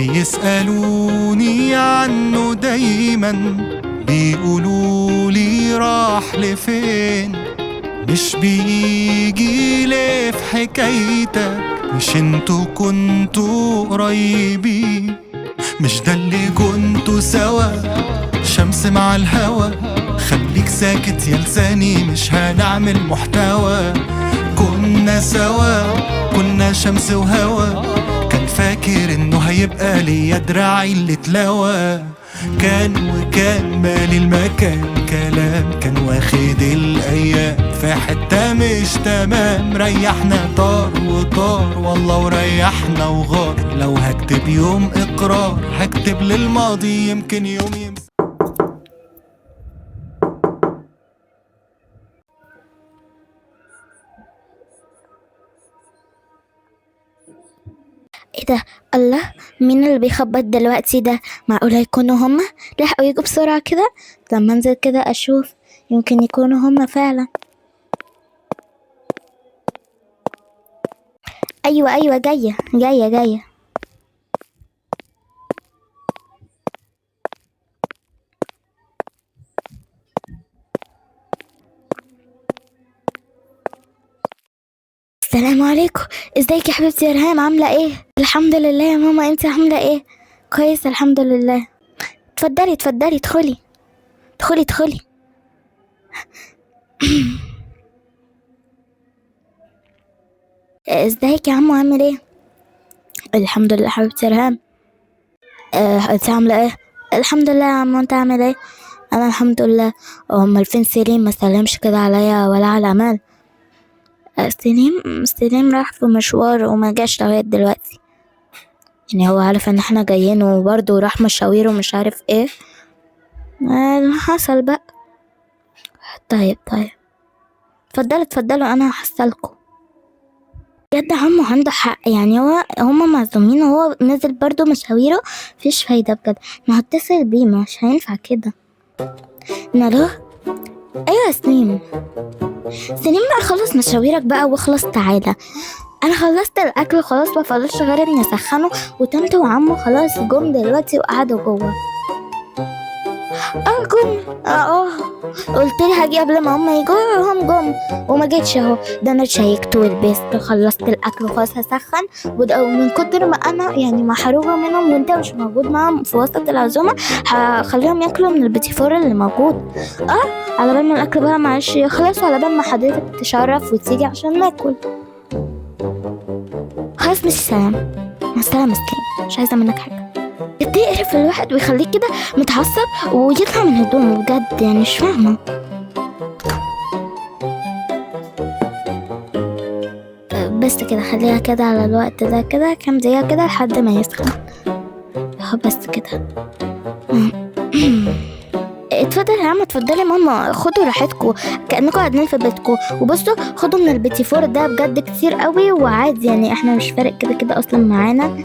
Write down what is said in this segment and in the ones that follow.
بيسألوني عنه دايما، بيقولولي راح لفين. مش بيجي ليه في حكايتك؟ مش انتوا كنتوا قريبين؟ مش ده اللي كنتوا سوا؟ شمس مع الهوا. خليك ساكت يا لساني، مش هنعمل محتوى. كنا سوا، كنا شمس وهوا. كان فاكر انه هيبقى ليا دراعي اللي اتلوى. كان وكان مالي المكان كلام، كان واخد الايام في حتة مش تمام. ريحنا طار وطار والله وريحنا وغار. لو هكتب يوم اقرار هكتب للماضي، يمكن يوم يمسك. ايه ده؟ الله، مين اللي بيخبط دلوقتي ده؟ معقول يكونوا هما؟ لحقوا يجوا بسرعة كده. لما انزل كده اشوف، يمكن يكونوا هما فعلا. ايوه ايوه، جاية جاية جاية. السلام عليكم. ازيك يا حبيبتي يا ريهام؟ عاملة ايه؟ الحمد لله يا ماما، انت عاملة ايه؟ كويس الحمد لله. اتفضلي اتفضلي، ادخلي ادخلي ادخلي. ازيك يا عمو، عامل ايه؟ الحمد لله حبيبتي يا ريهام. انت عاملة ايه؟ الحمد لله يا عمو، انت عامل ايه؟ انا الحمد لله. امال فين سليم؟ ما سلمش كده عليا ولا على امال. سليم راح في مشوار وما جاش لغاية دلوقتي. يعني هو عارف ان احنا جايين وبرضه راح مشاوير ومش عارف ايه. اللي حصل بقى. طيب اتفضلوا اتفضلوا، انا هحصلكوا. بجد عمو عنده حق، يعني هما معزومين وهو نزل برضه مشاويره. مفيش فايدة بجد. انا هتصل بيه، مش هينفع كده. الو. ايوه يا سليم بقى، خلص مشاويرك بقى واخلص تعالى. انا خلصت الاكل خلاص، ما فاضلش غير اني اسخنه، وتنت وعمو خلاص جم دلوقتي وقعدوا جوه. جم. قلت لي هاجي قبل ما هم يجوا، هم جم وما جيتش اهو. ده انا اتشيكت ولبست وخلصت الاكل وخلاص هسخن. ومن كتر ما انا يعني محروقه منهم وانت مش موجود معاهم في وسط العزومه، هخليهم ياكلوا من البيتيفور اللي موجود. على بال ما الاكل بقى معلش يخلص، وعلى بال ما حضرتك تشرف وتيجي عشان ناكل. خلاص مش سلام، مع السلامه سليم، مش عايزه منك حاجه. بتقرف الواحد ويخليك كده متعصب ويطلع من هدومه بجد، يعني مش فاهمه. بس كده خليها كده على الوقت ده، كده كام دقيقه كده لحد ما يسخن. بس كده. اتفضل يا عم، اتفضلي ماما، خدوا راحتكم كأنكم قاعدين في بيتكم. وبصوا خدوا من البيتيفور ده بجد كتير قوي وعادي، يعني احنا مش فارق كده كده اصلا معانا،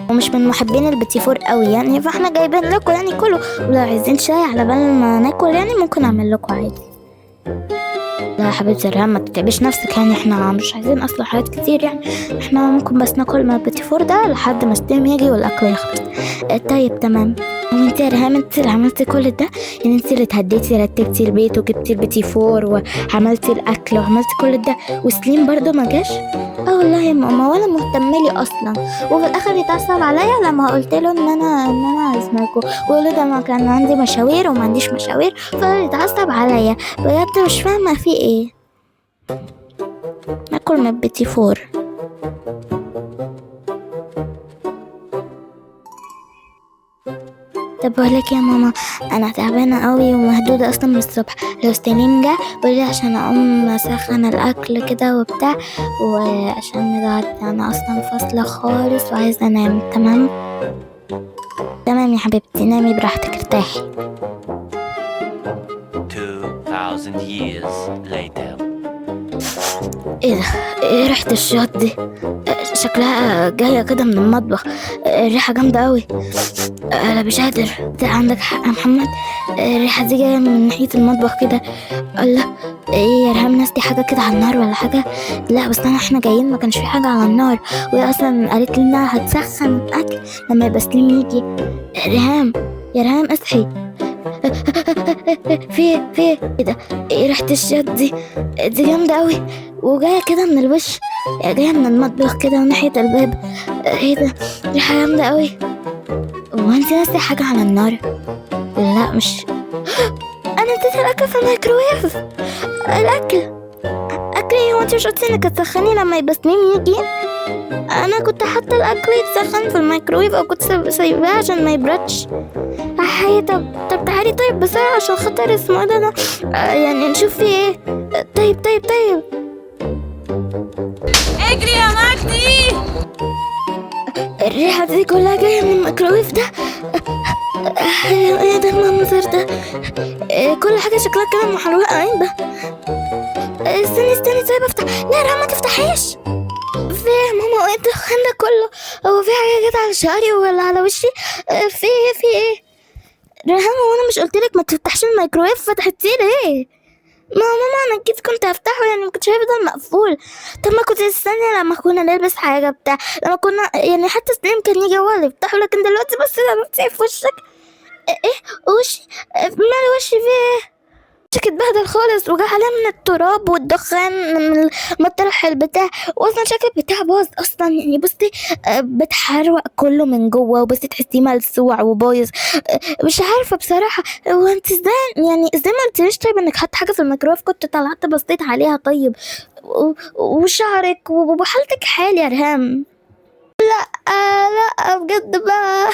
ومش من محبين البيتيفور قوي يعني، فاحنا جايبين لكم يعني كله. ولو عايزين شاي على بال ما ناكل يعني ممكن اعمل لكم عادي. لا يا حبيبتي ريهام، ما تتعبيش نفسك، يعني احنا مش عايزين اصلا حاجات كتير، يعني احنا ممكن بس ناكل من البيتيفور ده لحد ما ستيم يجي والاكل يخلص. طيب تمام. وانت يا ريهام، انت اللي عملتي كل ده؟ يعني انت اللي اتهديتي رتبتي البيت وجبتي البيتيفور وعملتي الاكل وعملتي كل ده، وسليم برضو ما جاش؟ والله يا ماما، ولا مهتملي اصلا. وفي الاخر يتعصب عليا لما قلت له ان انا عايزناكوا، ويقول ده ما كان عندي مشاوير وما عنديش مشاوير، فيتعصب عليا بجد. مش فاهمه في ايه. ناكل من البيتيفور. طب بقولك يا ماما، انا تعبانه قوي ومهدوده اصلا من الصبح. لو سليم جه قولي عشان اقوم اسخن الاكل كده وبتاع، وعشان نتغدى. انا اصلا فاصله خالص وعايزه انام. تمام تمام يا حبيبتي، نامي براحتك ارتاحي. 2000 years later. ايه ده؟ ايه ريحه الشط دي؟ شكلها جاية كده من المطبخ. الريحة جامدة أوي. أنا مش قادر. عندك حق يا محمد. الريحة دي جاية من ناحية المطبخ كده. الله، ايه يا ريهام، ناس دي حاجة كده على النار ولا حاجة؟ لا بس احنا جايين ما كانش في حاجة على النار، وهي اصلا قالت لي انها هتسخن الاكل لما يبقى سليم يجي. ريهام، يا ريهام اصحي. في ايه ده؟ ايه ريحة الشط دي جامدة أوي، وجاية كده من الوش، جاية من المطبخ كده وناحية الباب. ايه ده؟ ريحة جامدة أوي. وانت ناسي حاجة على النار؟ لا مش انا نسيت الاكل في الميكروويف. الاكل ايه؟ هو انت مش قلتي انك هتسخني لما يبقى سليم يجي؟ انا كنت حاطه الاكل يتسخن في الميكروويف، او كنت سايباه عشان ما يبردش. حي، طب تعالي طيب بسرعه عشان خاطر اسمه ايه ده. يعني نشوف في ايه. طيب اجري يا مجدي. الريحه دي كلها جايه من الميكروويف ده. ايه ده المنظر ده؟ كل حاجه شكلها كده محروقه. ايه ده؟ استني طيب افتح. لا رام ما تفتحيش. في إيه يا ماما؟ ايه الدخان ده كله؟ هو في حاجه جت على شعري ولا على وشي؟ في ايه ريهام؟ هو انا مش قلتلك ما تفتحش الميكرويف؟ فتحتيه ليه؟ ما ماما انا اكيد كنت هفتحه، يعني ما كنتش هيفضل مقفول. طب ما كنت تستني لما كنا نلبس حاجه بتاع، لما كنا يعني حتى سليم كان يجي هو اللي يفتحه، لكن دلوقتي بس لما في وشك. ايه وشي؟ مال وشي فيه ايه؟ وشك اتبهدل خالص وجا عليه من التراب والدخان من المطرح البتاع، واصلا شكل البتاع باظ اصلا. يعني بصي بتحرق كله من جوه، وبصي تحسيه ملسوع وبايظ. مش عارفه بصراحه. هو انت ازاي ما قلتليش طيب انك حاطه حاجه في الميكرويف؟ كنت طلعت بصيت عليها طيب. وشعرك وحالتك حال يا ريهام. لا بجد بقى.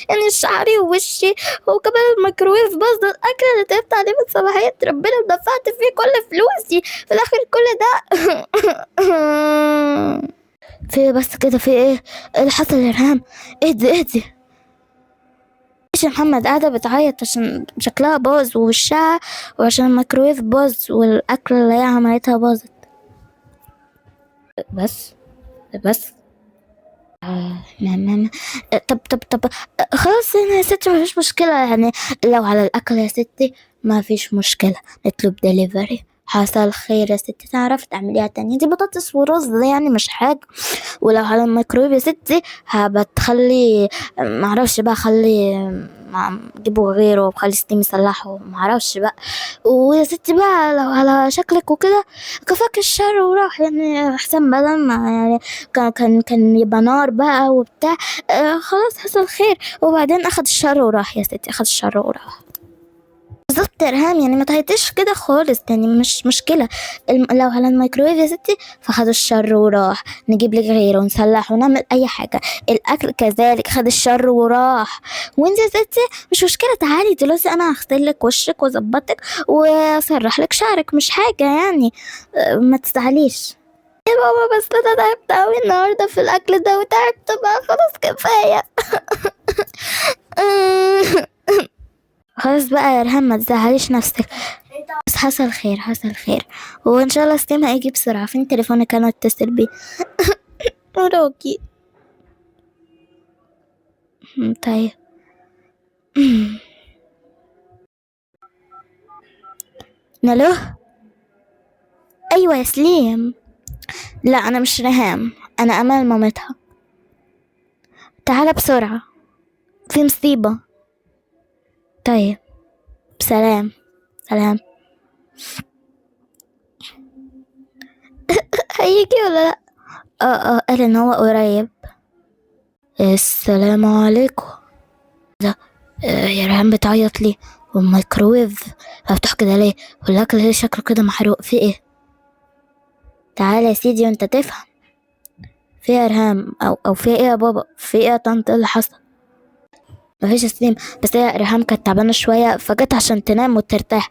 يعني شعري ووشي وكمان الميكروويف باظ، ده الاكل اللي تعبت عليه من صباحية ربنا ودفعت فيه كل فلوسي، في الاخر كل ده. في بس كده؟ في ايه اللي حصل يا ريهام؟ اهدي ايش يا محمد؟ قاعدة بتعيط عشان شكلها باظ ووشها، وعشان الميكروويف باظ والاكل اللي هي عملتها باظت. بس ما طب خلاص يا ستي، ما فيش مشكلة. يعني لو على الأكل يا ستي ما فيش مشكلة، نطلب دليفري. حصل خير يا ستي، تعرف تعمليها تانية، دي بطاطس ورز يعني مش حاجة. ولو على الميكرويف يا ستي بتخلي معرفش بقى، خلي جيبوا غيره وخلي ستيم يصلحه، معرفش بقى. ويا ستي بقى لو على شكلك وكده كفاك الشر وراح، يعني احسن بدل ما يعني كان يبقى نار بقى وبتاع. خلاص حصل خير، وبعدين اخد الشر وراح يا ستي، اخد الشر وراح. بالظبط يا ريهام، يعني ما تعيطيش كده خالص، يعني مش مشكلة. لو على الميكرويف يا ستي فخد الشر وراح، نجيب لك غيره ونصلح ونعمل اي حاجة. الاكل كذلك خد الشر وراح. وانت يا ستي مش مشكلة، تعالي دلوقتي انا هغسل لك وشك واظبطك واسرح لك شعرك، مش حاجة يعني. ما تزعليش يا بابا. بس انا تعبت اوي النهارده في الاكل ده، وتعبت بقى خلاص كفاية. خلاص بقى يا ريهام ما تزعليش نفسك. بس حصل خير، وان شاء الله ستيم هيجي بسرعة. فين تليفونك انا اتصل بيه؟ وراكي. طيب. نلو. ايوه يا سليم. لا انا مش ريهام، انا امل مامتها. تعالى بسرعة، في مصيبة. طيب سلام. هيجي ولا لا؟ قال ان هو قريب. السلام عليكم. ده يا ريهام بتعيط ليه؟ والميكروويف مفتوح كده ليه؟ والاكل ليه شكله كده محروق؟ في ايه؟ تعالى يا سيدي وانت تفهم. في يا ريهام او في ايه يا بابا؟ في ايه يا طنط؟ اللي حصل؟ مفيش يا سليم، بس هي ريهام كانت تعبانه شويه فجت عشان تنام وترتاح،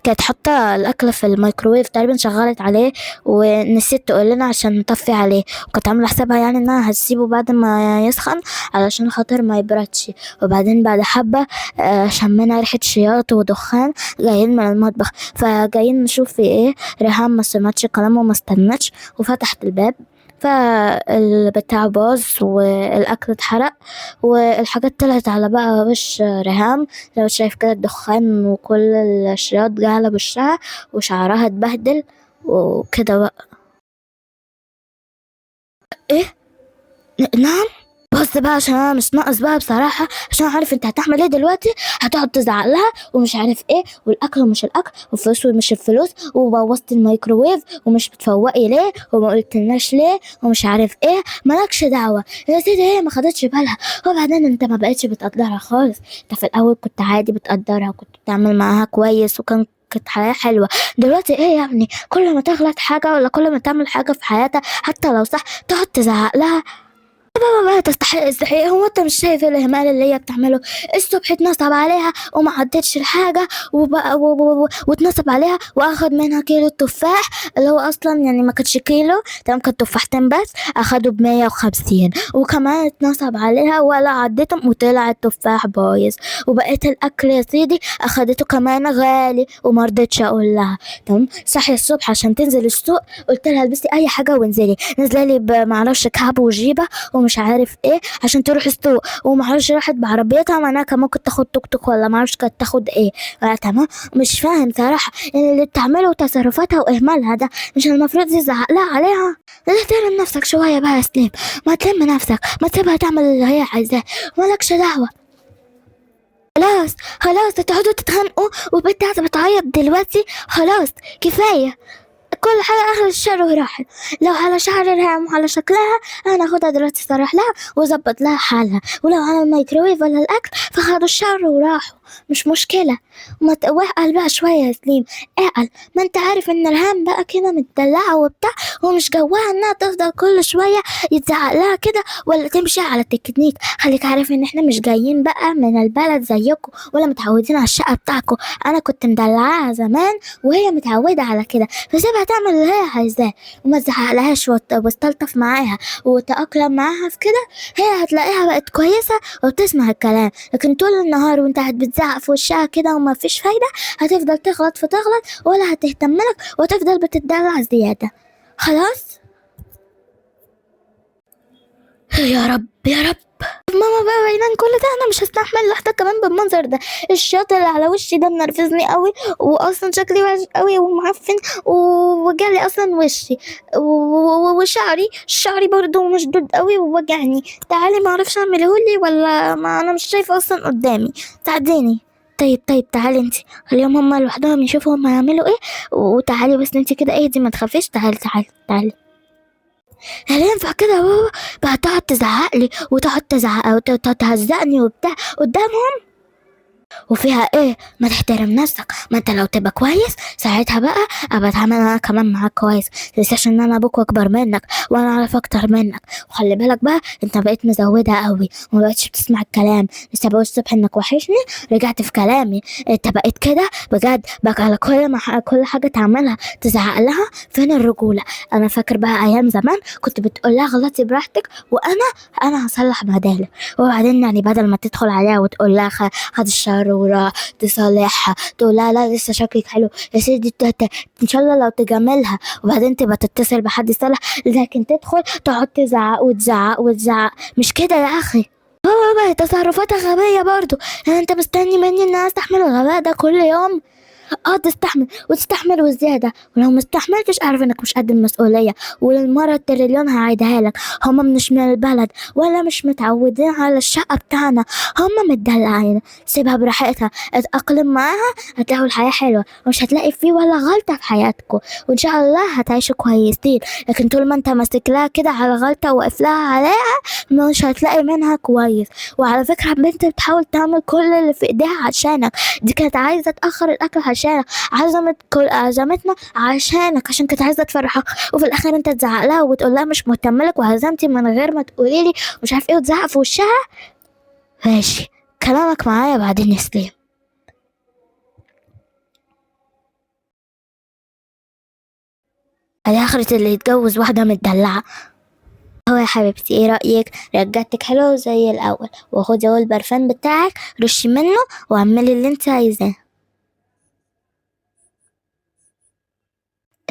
كانت حاطة الأكل في الميكروويف تقريبا، شغلت عليه ونسيت تقول لنا عشان نطفي عليه، وكانت عاملة حسابها يعني انها هتسيبه بعد ما يسخن علشان خاطر ما يبردش. وبعدين بعد حبة شمينا ريحة شياط ودخان جايين من المطبخ، فجايين نشوف في ايه. ريهام ما سمعتش كلامه وما استنتش وفتحت الباب، فالبتاع باظ والاكل اتحرق والحاجات طلعت على بقى وش ريهام. لو شايف كده الدخان وكل الشياط جه على وشها وشعرها اتبهدل وكده بقى. ايه؟ نعم. بص بقى عشان انا مش ناقص بقى بصراحه، عشان عارف انت هتعمل ايه دلوقتي. هتقعد تزعق لها ومش عارف ايه، والاكل ومش الاكل، والفلوس ومش الفلوس، وبوظت الميكروويف ومش بتفوقي ليه وما قلتلناش ليه ومش عارف ايه. مالكش دعوه يا سيدي، هي ما خدتش بالها. وبعدين انت ما بقتش بتقدرها خالص. انت في الاول كنت عادي بتقدرها وكنت بتعمل معاها كويس كانت حياة حلوة. دلوقتي ايه يا ابني؟ كل ما تغلط حاجة ولا كل ما تعمل حاجة في حياتها حتى لو صح تقعد تزعق لها. بقى تستحق الزعيق. هو انت مش شايف الاهمال اللي هي بتعمله؟ الصبح اتنصب عليها وما عدتش الحاجه واتنصب عليها واخد منها كيلو التفاح اللي هو اصلا يعني ما كانش كيلو، تمام كانت تفاحتين بس، اخدوا ب150. وكمان اتنصب عليها ولا عدتهم وطلع التفاح بايظ. وبقيت الاكل يا سيدي اخدته كمان غالي وما رضيتش اقول لها. تمام صحي الصبح عشان تنزل السوق، قلت لها البسي اي حاجه وانزلي. نزلي لي بمعرفش كعب وجيبه ومش عارف ايه عشان تروح السوق، ومعرفش راحت بعربيتها معناها كان ممكن تاخد توك توك ولا معرفش كانت تاخد ايه. تمام مش فاهم صراحه يعني اللي بتعمله تصرفاتها واهمالها ده مش المفروض يزعق لها عليها؟ لا ترم نفسك شويه بقى يا سليم، ما تلم نفسك، ما تسيبها تعمل اللي هي عايزاه، مالكش دعوه. خلاص خلاص تقعدوا تتخانقوا وبنت قاعده بتعيط دلوقتي، خلاص كفايه. كل حاجة آخر الشهر وراحت. لو على شعر ريهام وعلى شكلها أنا أخدها دلوقتي صرح لها وظبط لها حالها، ولو على الميكروويف ولا الأكل فخدوا الشهر وراحوا، مش مشكلة. ما واعقل بقى شوية يا سليم، اعقل. ما انت عارف ان ريهام بقى كده متدلعة وبتاع ومش جواها انها تفضل كل شوية يتزعق لها كده ولا تمشي على التكنيك. خليك عارف ان احنا مش جايين بقى من البلد زيكم ولا متعودين على الشقة بتاعكم. انا كنت مدلعاها زمان وهي متعودة على كده، فسيبها تعمل اللي هي عايزاه وما تزعقلهاش واستلطف معاها وتأقلم معاها في كده. هي هتلاقيها بقت كويسة وبتسمع الكلام. لكن طول النهار وانت قاعد بتزعق في وشها كده وما فيش فايدة، هتفضل تغلط فتغلط ولا هتهتملك وتفضل بتدلع زيادة. خلاص يا رب يا رب. ماما بقى بعيدا كل ده انا مش هستحمل لوحدة كمان بالمنظر ده. الشياط اللي على وشي ده منرفزني قوي، واصلا شكلي وحش قوي ومعفن ووجعلي اصلا وشي شعري برضو مشدود قوي ووجعني. تعالي ما اعرفش اعملهولي ولا ما انا مش شايفه اصلا قدامي، تعديني. طيب تعالي انتي، خليهم هما لوحدهم يشوفوا هما هيعملوا ايه، وتعالي بس انتي كده اهدي ما تخافيش. تعالي. هل ينفع كده يا بابا بقى تقعد تزعقلي وتقعد تزعق وتقعد تهزقني وبتاع قدامهم؟ وفيها ايه؟ ما تحترم نفسك. ما انت لو تبقى كويس ساعتها بقى ابقى اتعامل انا كمان معاك كويس. متنساش ان انا ابوك واكبر منك وانا اعرف اكتر منك. وخلي بالك بقى انت بقيت مزودة قوي وما بقتش بتسمع الكلام. لسه بقول الصبح انك وحشني رجعت في كلامي. انت بقيت كده بجد بقى على كل حاجة تعملها تزعق لها. فين الرجولة؟ انا فاكر بقى ايام زمان كنت بتقول لها غلطي براحتك وانا هصلح بدالك. وبعدين يعني بدل ما تدخل عليها وتقول لها خد الشهر وراح تصالحها، تقول لها لا لسه شكلك حلو يا سيدي ان شاء الله لو تجاملها وبعدين تبقى تتصل بحد يصلح. لكن تدخل تقعد تزعق مش كده يا اخي. بابا تصرفاتها غبية برضو. يعني انت مستني مني ان انا استحمل الغباء ده كل يوم؟ تستحمل وتستحمل وزيادة، ولو مستحملتش اعرف انك مش قد المسؤولية. وللمرة التريليون هعيدها لك، هما مش من البلد ولا مش متعودين على الشقة بتاعنا، هما متدلعين. سيبها براحتها، اتأقلم معاها، هتلاقوا الحياة حلوة ومش هتلاقي فيه ولا غلطة في حياتكم، وان شاء الله هتعيشوا كويسين. لكن طول ما انت ماسك لها كده على غلطة وقف لها عليها مش هتلاقي منها كويس. وعلى فكرة البنت بتحاول تعمل كل اللي في ايديها عشانك. دي كانت عايزة تأخر الأكل عشانك، عزمتنا عشانك عشان كانت عايزة تفرحك، وفي الآخر انت تزعق لها وتقول لها مش مهتملك وهزمتي من غير ما تقولي لي مش عارف ايه وتزعق في وشها. ماشي كلامك معايا بعدين يا سليم. ادي اخرة اللي يتجوز واحدة متدلعة. هو يا حبيبتي ايه رأيك؟ رجعتك حلوة زي الاول، وخدي اهو البرفان بتاعك رشي منه واعملي اللي انت عايزاه.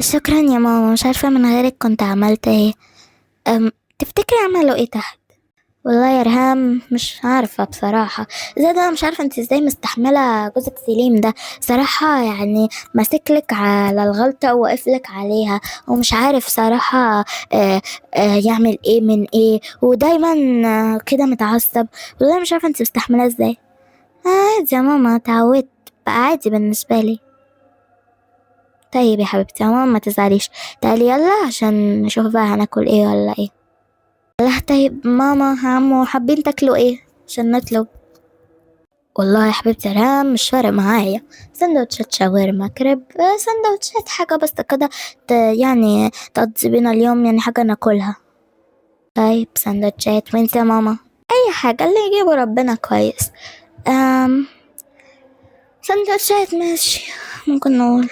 شكرا يا ماما، مش عارفة من غيرك كنت عملت ايه. تفتكري عملوا ايه تحت؟ والله يا رهام مش عارفة بصراحة. زي ده مش عارفة انت ازاي مستحملة جوزك سليم ده صراحة، يعني ماسكلك على الغلطة ووقفلك عليها، ومش عارف صراحة يعمل ايه من ايه، ودايما كده متعصب. والله مش عارفة انت مستحملة ازاي. عادي يا ماما، اتعودت بقى عادي بالنسبة لي. طيب يا حبيبتي يا ماما ما تزعليش، تعالي يلا عشان نشوف بقى هناكل ايه ولا ايه. لا طيب ماما عمو حابين تاكلوا ايه عشان نطلب؟ والله يا حبيبتي رام مش فارق معايا، سندوتشات شاورما كريب، سندوتشات حاجة بس كده يعني تقضي بينا اليوم، يعني حاجة ناكلها. طيب سندوتشات. وانت يا ماما؟ اي حاجة اللي يجيبه ربنا كويس. أم سندوتشات ماشي ممكن نقول.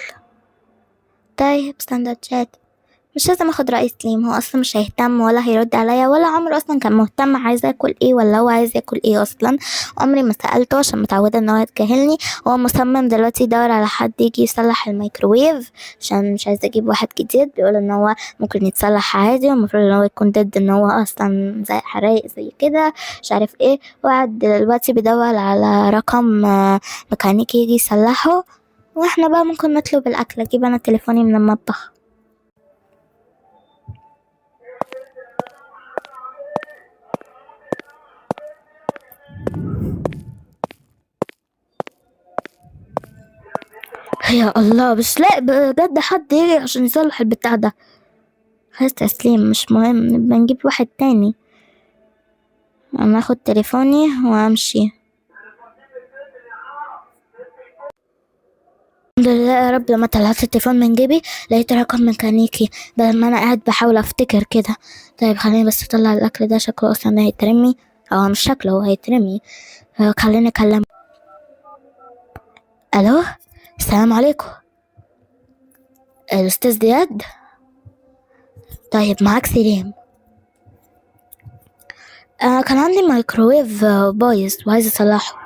طيب سندوتشات. مش لازم اخد رأي سليم، هو اصلا مش هيهتم ولا هيرد عليا، ولا عمره اصلا كان مهتم عايز اكل ايه ولا هو عايز ياكل ايه اصلا. عمري ما سألته عشان متعودة ان هو يتجاهلني. هو مصمم دلوقتي يدور على حد يجي يصلح الميكروويف عشان مش عايز اجيب واحد جديد، بيقول ان هو ممكن يتصلح عادي، والمفروض ان هو يكون ضد ان هو اصلا زي حرايق زي كده مش عارف ايه. وقعد دلوقتي بيدور على رقم ميكانيكي يجي يصلحه، واحنا بقى ممكن نطلب الاكل. اجيب انا تليفوني من المطبخ. يا الله مش لاقي بجد حد يجي عشان يصلح البتاع ده. خلاص تسليم مش مهم، نبقى نجيب واحد تاني. انا اخد تليفوني وامشي. الحمد لله يا رب، لما طلعت التليفون من جيبي لقيت رقم ميكانيكي بدل ما انا قاعد بحاول افتكر كده. طيب خليني بس اطلع الاكل ده، شكله اصلا هيترمي، او مش شكله هو هيترمي. خليني اكلم. الو السلام عليكم، الاستاذ زياد. طيب معاك سليم. كان عندي مايكروويف بايظ وعايز اصلحه.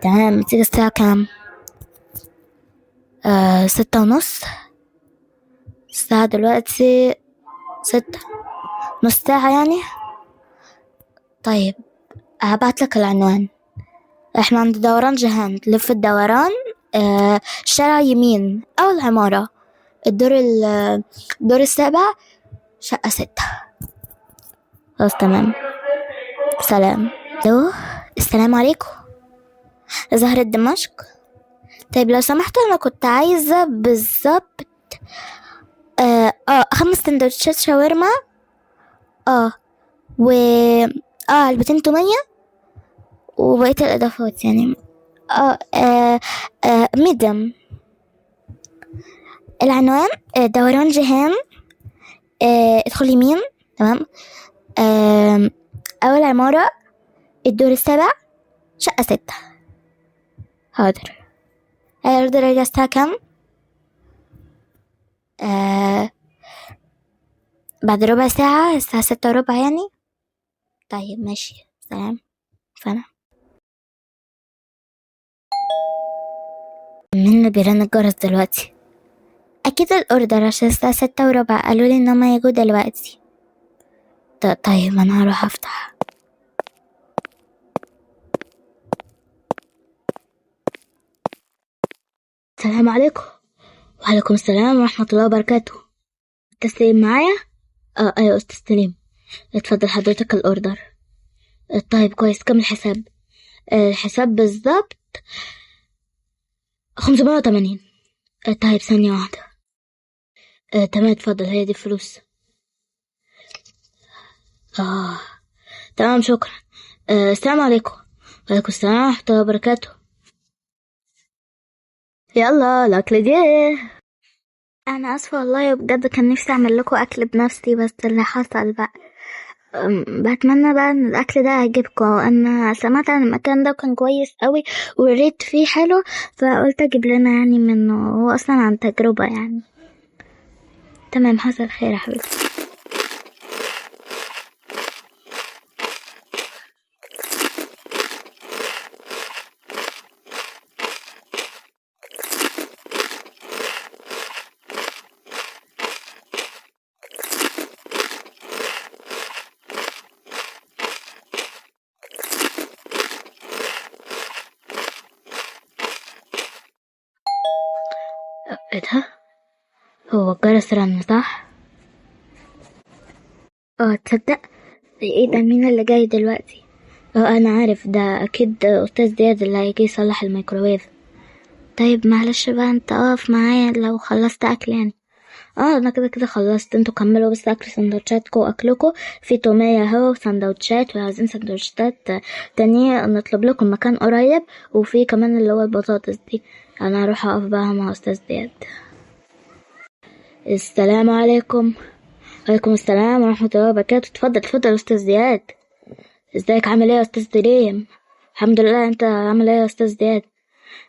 تمام، تيجي الساعة كام؟ 6:30. الساعة دلوقتي 6، نص ساعة يعني. طيب هبعتلك العنوان. احنا عند دوران جهان، لف الدوران، شارع يمين أول عمارة، الدور السابع، شقة 6. خلاص تمام، سلام. الو السلام عليكم، زهرة دمشق. طيب لو سمحت انا كنت عايزة بالظبط 5 سندوتشات شاورما، و علبتين تومية، وبقية الإضافات يعني ميدم. العنوان دوران جهان، ادخل يمين. تمام. أول عمارة، الدور السابع، شقة 6. حاضر. هيرد رجع الساعة كام؟ بعد ربع ساعة، الساعة 6:15 يعني. طيب ماشي، سلام. فأنا مين اللي بيرن الجرس دلوقتي؟ أكيد الأوردر عشان الساعة 6:15 قالولي إن هما يجوا دلوقتي. طيب أنا هروح أفتح. السلام عليكم. وعليكم السلام ورحمة الله وبركاته. تسليم معايا؟ أيوة أستاذ سليم. اتفضل حضرتك الأوردر. طيب كويس، كم الحساب؟ الحساب بالظبط 580. طيب ثانية واحدة. تمام اتفضل، هي دي الفلوس. تمام شكرا. السلام عليكم. وعليكم السلام ورحمة الله وبركاته. يلا الأكل جه. أنا آسفة والله بجد، كان نفسي أعمل لكم أكل بنفسي بس اللي حصل بقى. بتمنى بقى ان الاكل ده يعجبكم. انا سمعت عن المكان ده كان كويس قوي والريت فيه حلو، فقلت اجيب لنا يعني منه، هو اصلا عن تجربة يعني. تمام، حصل خير يا حبيبتي. ايه ده؟ هو الجرس رن صح؟ تصدق ايه ده؟ مين اللي جاي دلوقتي؟ انا عارف ده اكيد استاذ زياد اللي هيجي يصلح الميكروويف. طيب معلش بقى، انت اقف معايا لو خلصت اكل يعني. انا كده خلصت، انتوا كملوا بس اكل سندوتشاتكم واكلكم. في تومية اهو وسندوتشات، وعايزين سندوتشات تانية نطلب لكم مكان قريب، وفي كمان اللي هو البطاطس دي. انا هروح اقف بقى مع استاذ زياد. السلام عليكم. وعليكم السلام ورحمة الله وبركاته. اتفضل يا استاذ زياد. ازيك؟ عامل ايه يا استاذ دريم؟ الحمد لله. انت عامل ايه يا استاذ زياد؟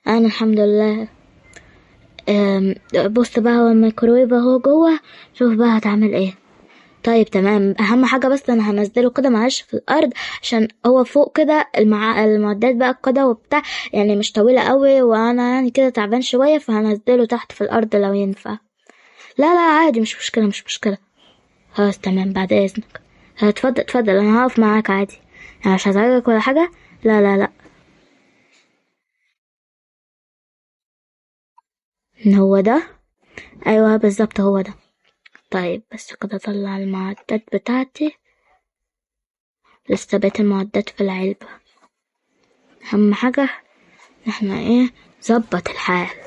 انا الحمد لله. بص بقى، هو الميكروويف اهو جوه، شوف بقى هتعمل ايه. طيب تمام، اهم حاجه بس انا هنزله كده معلش في الارض، عشان هو فوق كده المعدات بقى كده وبتاع، يعني مش طويله قوي، وانا يعني كده تعبان شويه، فهنزله تحت في الارض لو ينفع. لا عادي، مش مشكله. خلاص تمام، بعد اذنك. اتفضل، انا هقف معاك عادي، يعني مش هزعجك ولا حاجه. لا. هو ده؟ ايوه بالظبط هو ده. طيب بس كده اطلع المعدات بتاعتي، لسه بقيت المعدات في العلبة. اهم حاجة احنا ظبط الحال.